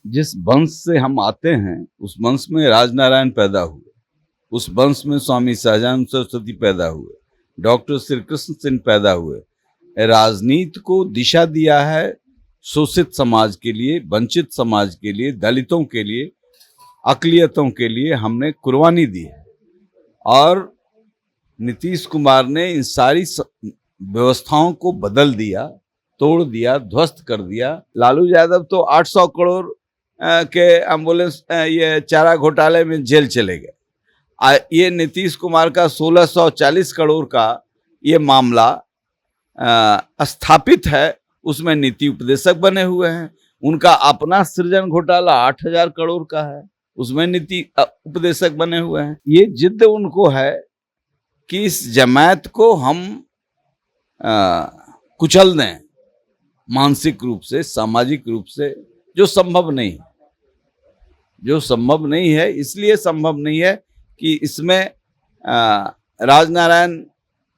जिस वंश से हम आते हैं उस वंश में राजनारायण पैदा हुए, उस वंश में स्वामी सहजानंद सरस्वती पैदा हुए, डॉक्टर श्री कृष्ण सिंह पैदा हुए। राजनीति को दिशा दिया है शोषित समाज के लिए, वंचित समाज के लिए, दलितों के लिए, अकलियतों के लिए हमने कुर्बानी दी है। और नीतीश कुमार ने इन सारी व्यवस्थाओं को बदल दिया, तोड़ दिया, ध्वस्त कर दिया। लालू यादव तो 800 करोड़ के एम्बुलेंस ये चारा घोटाले में जेल चले गए। ये नीतीश कुमार का 1640 करोड़ का ये मामला स्थापित है, उसमें नीति उपदेशक बने हुए हैं। उनका अपना सृजन घोटाला 8000 करोड़ का है, उसमें नीति उपदेशक बने हुए हैं। ये जिद उनको है कि इस जमात को हम कुचल दें मानसिक रूप से, सामाजिक रूप से, जो संभव नहीं, जो संभव नहीं है। इसलिए संभव नहीं है कि इसमें राजनारायण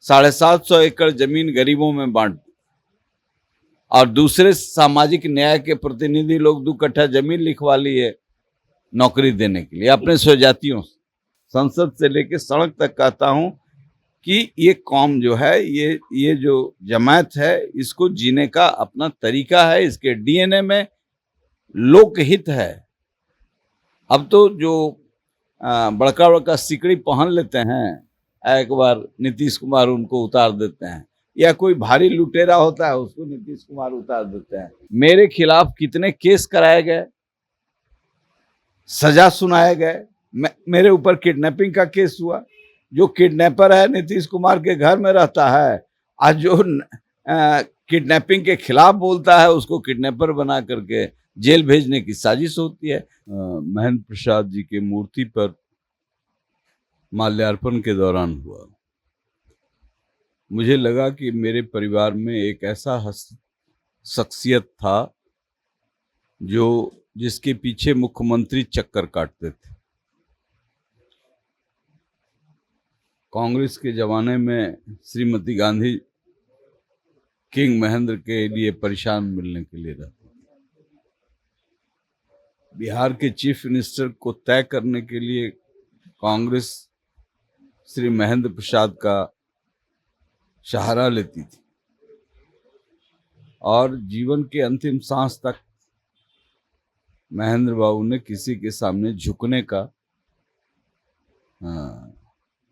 750 एकड़ जमीन गरीबों में बांट और दूसरे सामाजिक न्याय के प्रतिनिधि लोग 2 कट्ठा जमीन लिखवा लिए नौकरी देने के लिए अपने स्वजातियों से। संसद से लेकर सड़क तक कहता हूं कि ये कौम जो है, ये जो जमात है, इसको जीने का अपना तरीका है, इसके डीएनए में लोकहित है। अब तो जो बड़का बड़का सिकड़ी पहन लेते हैं, एक बार नीतीश कुमार उनको उतार देते हैं, या कोई भारी लुटेरा होता है उसको नीतीश कुमार उतार देते हैं। मेरे खिलाफ कितने केस कराए गए, सजा सुनाए गए। मेरे ऊपर किडनैपिंग का केस हुआ। जो किडनैपर है नीतीश कुमार के घर में रहता है, आज जो किडनैपिंग के खिलाफ बोलता है उसको किडनैपर बना करके जेल भेजने की साजिश होती है। महेंद्र प्रसाद जी की मूर्ति पर माल्यार्पण के दौरान हुआ। मुझे लगा कि मेरे परिवार में एक ऐसा शख्सियत था जिसके पीछे मुख्यमंत्री चक्कर काटते थे। कांग्रेस के जमाने में श्रीमती गांधी किंग महेंद्र के लिए परेशान मिलने के लिए रहते थे। बिहार के चीफ मिनिस्टर को तय करने के लिए कांग्रेस श्री महेंद्र प्रसाद का सहारा लेती थी और जीवन के अंतिम सांस तक महेंद्र बाबू ने किसी के सामने झुकने का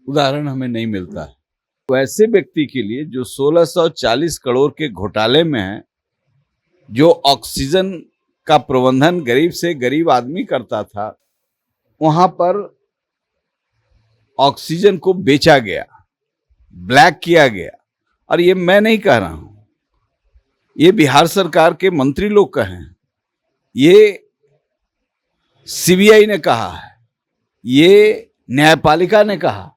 उदाहरण हमें नहीं मिलता है। वैसे व्यक्ति के लिए जो 1640 करोड़ के घोटाले में है, जो ऑक्सीजन का प्रबंधन गरीब से गरीब आदमी करता था, वहां पर ऑक्सीजन को बेचा गया, ब्लैक किया गया। और ये मैं नहीं कह रहा हूं, ये बिहार सरकार के मंत्री लोग कहे हैं, ये सीबीआई ने कहा है, ये न्यायपालिका ने कहा।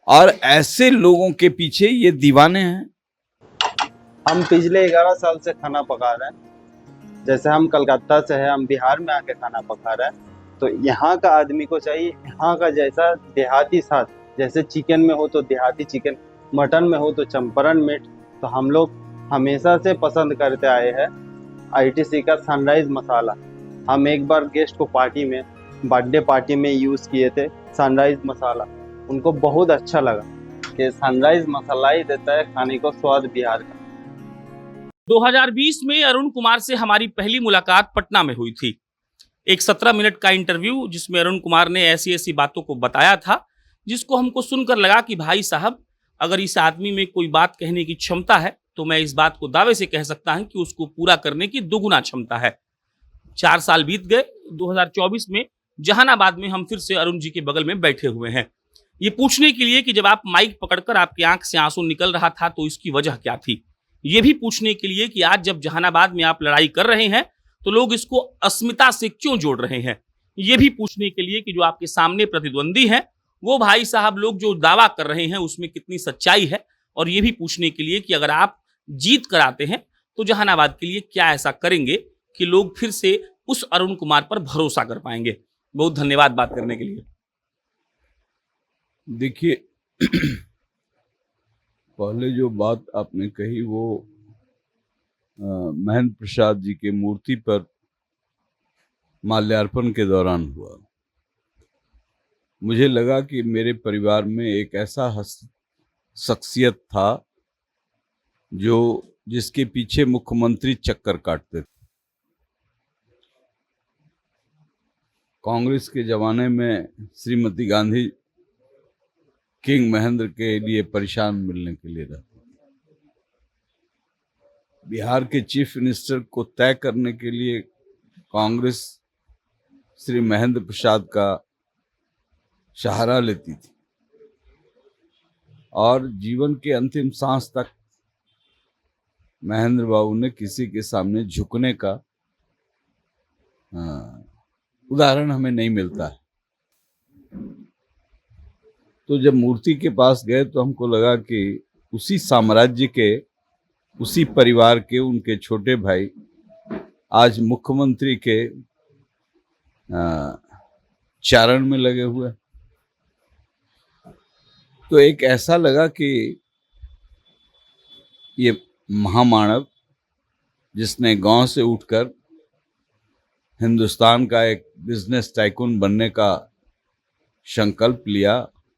और ऐसे लोगों के पीछे ये दीवाने हैं। हम पिछले 11 साल से खाना पका रहे हैं। जैसे हम कलकत्ता से हैं, हम बिहार में आके खाना पका रहे हैं, तो यहाँ का आदमी को चाहिए यहाँ का जैसा देहाती स्वाद। जैसे चिकन में हो तो देहाती चिकन, मटन में हो तो चंपारण मीट। तो हम लोग हमेशा से पसंद करते आए हैं आईटीसी का सनराइज मसाला। हम एक बार गेस्ट को पार्टी में, बर्थडे पार्टी में यूज़ किए थे सनराइज मसाला। उनको बहुत अच्छा लगा कि सनराइज मसाला ही देता है खाने को स्वाद बिहार का। 2020 में अरुण कुमार से हमारी पहली मुलाकात पटना में हुई थी। एक 17 मिनट का इंटरव्यू जिसमें अरुण कुमार ने ऐसी ऐसी बातों को बताया था जिसको हमको सुनकर लगा कि भाई साहब, अगर इस आदमी में कोई बात कहने की क्षमता है तो मैं इस बात को दावे से कह सकता हूं कि उसको पूरा करने की दुगुना क्षमता है। 4 साल बीत गए। 2024 में जहानाबाद में हम फिर से अरुण जी के बगल में बैठे हुए हैं, ये पूछने के लिए कि जब आप माइक पकड़कर आपकी आंख से आंसू निकल रहा था तो इसकी वजह क्या थी। ये भी पूछने के लिए कि आज जब जहानाबाद में आप लड़ाई कर रहे हैं तो लोग इसको अस्मिता से क्यों जोड़ रहे हैं। ये भी पूछने के लिए कि जो आपके सामने प्रतिद्वंदी हैं वो भाई साहब लोग जो दावा कर रहे हैं उसमें कितनी सच्चाई है। और ये भी पूछने के लिए कि अगर आप जीत कर आते हैं तो जहानाबाद के लिए क्या ऐसा करेंगे कि लोग फिर से उस अरुण कुमार पर भरोसा कर पाएंगे। बहुत धन्यवाद बात करने के लिए। देखिए, पहले जो बात आपने कही वो महेंद्र प्रसाद जी के मूर्ति पर माल्यार्पण के दौरान हुआ। मुझे लगा कि मेरे परिवार में एक ऐसा शख्सियत था जिसके पीछे मुख्यमंत्री चक्कर काटते थे। कांग्रेस के जमाने में श्रीमती गांधी किंग महेंद्र के लिए परेशान मिलने के लिए रहते थे। बिहार के चीफ मिनिस्टर को तय करने के लिए कांग्रेस श्री महेंद्र प्रसाद का सहारा लेती थी और जीवन के अंतिम सांस तक महेंद्र बाबू ने किसी के सामने झुकने का उदाहरण हमें नहीं मिलता है। तो जब मूर्ति के पास गए तो हमको लगा कि उसी साम्राज्य के, उसी परिवार के उनके छोटे भाई आज मुख्यमंत्री के चारण में लगे हुए। तो एक ऐसा लगा कि ये महामानव जिसने गांव से उठकर हिंदुस्तान का एक बिजनेस टाइकून बनने का संकल्प लिया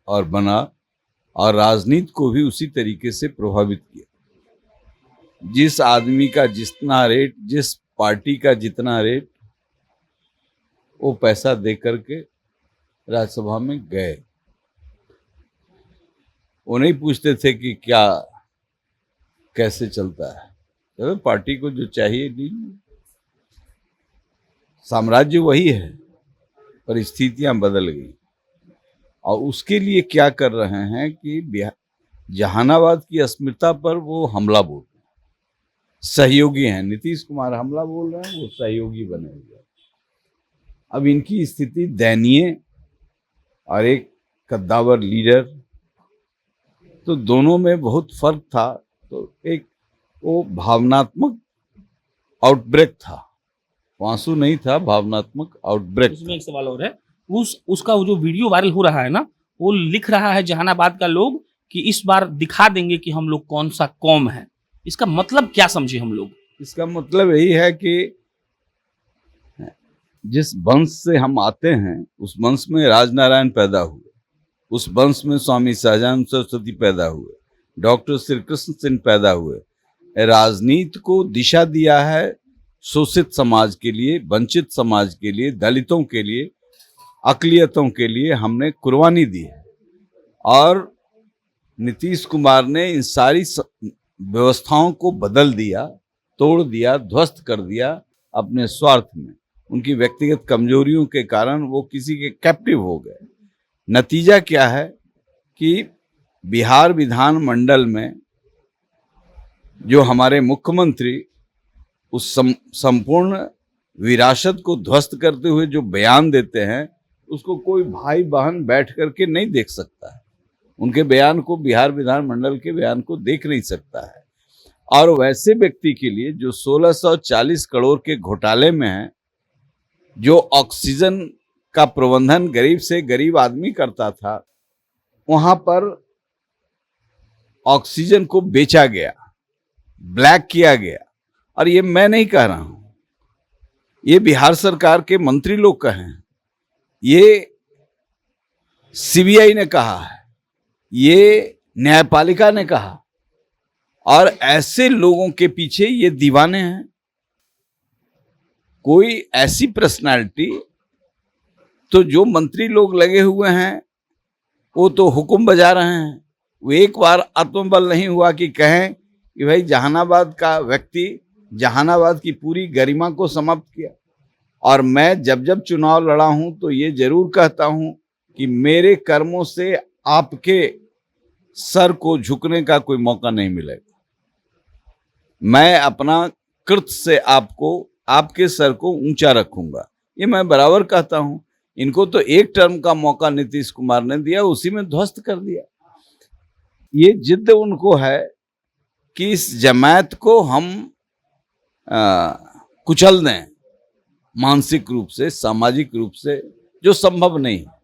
और बना, और राजनीति को भी उसी तरीके से प्रभावित किया। जिस आदमी का जितना रेट, जिस पार्टी का जितना रेट, वो पैसा दे करके राज्यसभा में गए। वो नहीं पूछते थे कि क्या कैसे चलता है, चलो पार्टी को जो चाहिए दीजिए। साम्राज्य वही है, परिस्थितियां बदल गई और उसके लिए क्या कर रहे हैं कि जहानाबाद की अस्मिता पर वो हमला बोल रहे हैं, सहयोगी हैं। नीतीश कुमार हमला बोल रहे हैं, वो सहयोगी बने हुए हैं। अब इनकी स्थिति दयनीय और एक कद्दावर लीडर, तो दोनों में बहुत फर्क था। तो एक वो भावनात्मक आउटब्रेक था, आंसू नहीं था, भावनात्मक आउटब्रेक। इसमें एक सवाल और है, उसका वो जो वीडियो वायरल हो रहा है ना, वो लिख रहा है जहानाबाद का लोग कि इस बार दिखा देंगे कि हम लोग कौन सा कौम है। इसका मतलब क्या समझे हम लोग? इसका मतलब यही है कि जिस वंश से हम आते हैं उस वंश में राजनारायण पैदा हुए, उस वंश में स्वामी सहजानंद सरस्वती पैदा हुए, डॉक्टर श्री कृष्ण सिंह पैदा हुए। राजनीति को दिशा दिया है शोषित समाज के लिए, वंचित समाज के लिए, दलितों के लिए, अकलियतों के लिए हमने कुर्बानी दी है। और नीतीश कुमार ने इन सारी व्यवस्थाओं को बदल दिया, तोड़ दिया, ध्वस्त कर दिया अपने स्वार्थ में। उनकी व्यक्तिगत कमजोरियों के कारण वो किसी के कैप्टिव हो गए। नतीजा क्या है कि बिहार विधानमंडल में जो हमारे मुख्यमंत्री उस संपूर्ण विरासत को ध्वस्त करते हुए जो बयान देते हैं, उसको कोई भाई बहन बैठ करके नहीं देख सकता है। उनके बयान को, बिहार विधानमंडल के बयान को देख नहीं सकता है। और वैसे व्यक्ति के लिए जो 1640 करोड़ के घोटाले में है, जो ऑक्सीजन का प्रबंधन गरीब से गरीब आदमी करता था, वहां पर ऑक्सीजन को बेचा गया, ब्लैक किया गया। और ये मैं नहीं कह रहा हूं, ये बिहार सरकार के मंत्री लोग कहे, ये सीबीआई ने कहा है, ये न्यायपालिका ने कहा। और ऐसे लोगों के पीछे ये दीवाने हैं। कोई ऐसी पर्सनालिटी, तो जो मंत्री लोग लगे हुए हैं वो तो हुक्म बजा रहे हैं। वो एक बार आत्मबल नहीं हुआ कि कहें कि भाई जहानाबाद का व्यक्ति जहानाबाद की पूरी गरिमा को समाप्त किया। और मैं जब जब चुनाव लड़ा हूं तो ये जरूर कहता हूं कि मेरे कर्मों से आपके सर को झुकने का कोई मौका नहीं मिलेगा। मैं अपना कृत से आपके सर को ऊंचा रखूंगा, ये मैं बराबर कहता हूं। इनको तो एक टर्म का मौका नीतीश कुमार ने दिया, उसी में ध्वस्त कर दिया। ये जिद उनको है कि इस जमात को हम कुचल दें, मानसिक रूप से, सामाजिक रूप से, जो संभव नहीं है।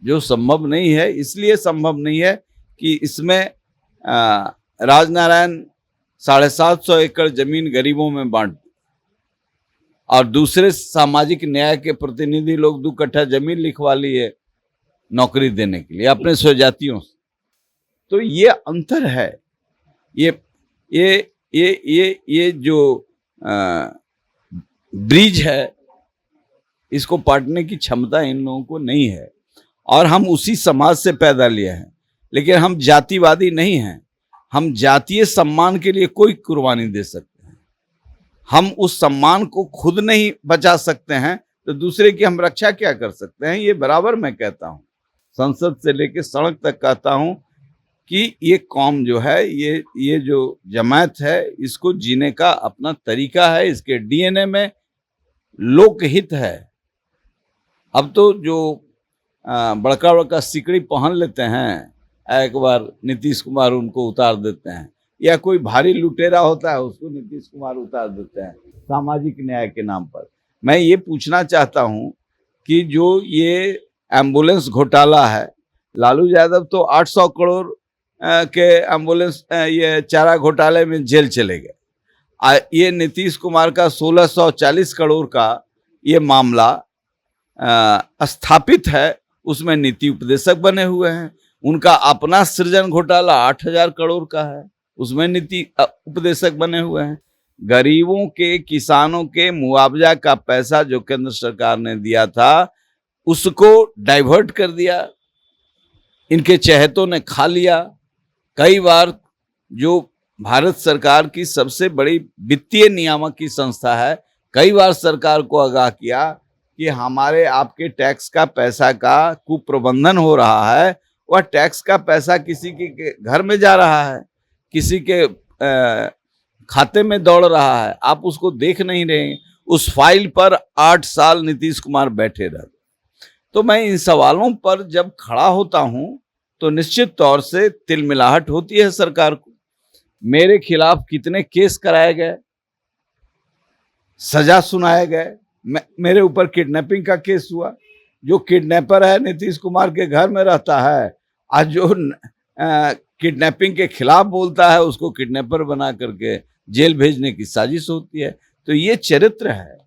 जो संभव नहीं है, इसलिए संभव नहीं है कि इसमें राजनारायण 750 एकड़ जमीन गरीबों में बांट दी और दूसरे सामाजिक न्याय के प्रतिनिधि लोग 2 कट्ठा जमीन लिखवा लिए नौकरी देने के लिए अपने स्वजातियों से। तो ये अंतर है। ये जो ब्रिज है, इसको पाटने की क्षमता इन लोगों को नहीं है। और हम उसी समाज से पैदा लिए हैं, लेकिन हम जातिवादी नहीं हैं। हम जातीय सम्मान के लिए कोई कुर्बानी दे सकते हैं। हम उस सम्मान को खुद नहीं बचा सकते हैं तो दूसरे की हम रक्षा क्या कर सकते हैं? ये बराबर मैं कहता हूँ, संसद से लेकर सड़क तक कहता हूँ कि ये कौम जो है, ये जो जमात है, इसको जीने का अपना तरीका है। इसके डीएनए में लोकहित है। अब तो जो बड़का बड़का सिकड़ी पहन लेते हैं, एक बार नीतीश कुमार उनको उतार देते हैं, या कोई भारी लुटेरा होता है उसको नीतीश कुमार उतार देते हैं सामाजिक न्याय के नाम पर। मैं ये पूछना चाहता हूँ कि जो ये एम्बुलेंस घोटाला है, लालू यादव तो 800 करोड़ के एम्बुलेंस ये चारा घोटाले में जेल चले गए। ये नीतीश कुमार का 1640 करोड़ का ये मामला स्थापित है, उसमें नीति उपदेशक बने हुए हैं। उनका अपना सृजन घोटाला 8000 करोड़ का है, उसमें नीति उपदेशक बने हुए हैं। गरीबों के, किसानों के मुआवजा का पैसा जो केंद्र सरकार ने दिया था, उसको डाइवर्ट कर दिया, इनके चहेतों ने खा लिया। कई बार जो भारत सरकार की सबसे बड़ी वित्तीय नियामक की संस्था है, कई बार सरकार को आगाह किया कि हमारे आपके टैक्स का पैसा का कुप्रबंधन हो रहा है। वह टैक्स का पैसा किसी के घर में जा रहा है, किसी के खाते में दौड़ रहा है, आप उसको देख नहीं रहे। उस फाइल पर 8 साल नीतीश कुमार बैठे रहे। तो मैं इन सवालों पर जब खड़ा होता हूं तो निश्चित तौर से तिलमिलाहट होती है सरकार को। मेरे खिलाफ कितने केस कराए गए, सजा सुनाए गए। मेरे ऊपर किडनैपिंग का केस हुआ। जो किडनैपर है नीतीश कुमार के घर में रहता है, आज जो किडनैपिंग के खिलाफ बोलता है उसको किडनैपर बना करके जेल भेजने की साजिश होती है। तो ये चरित्र है।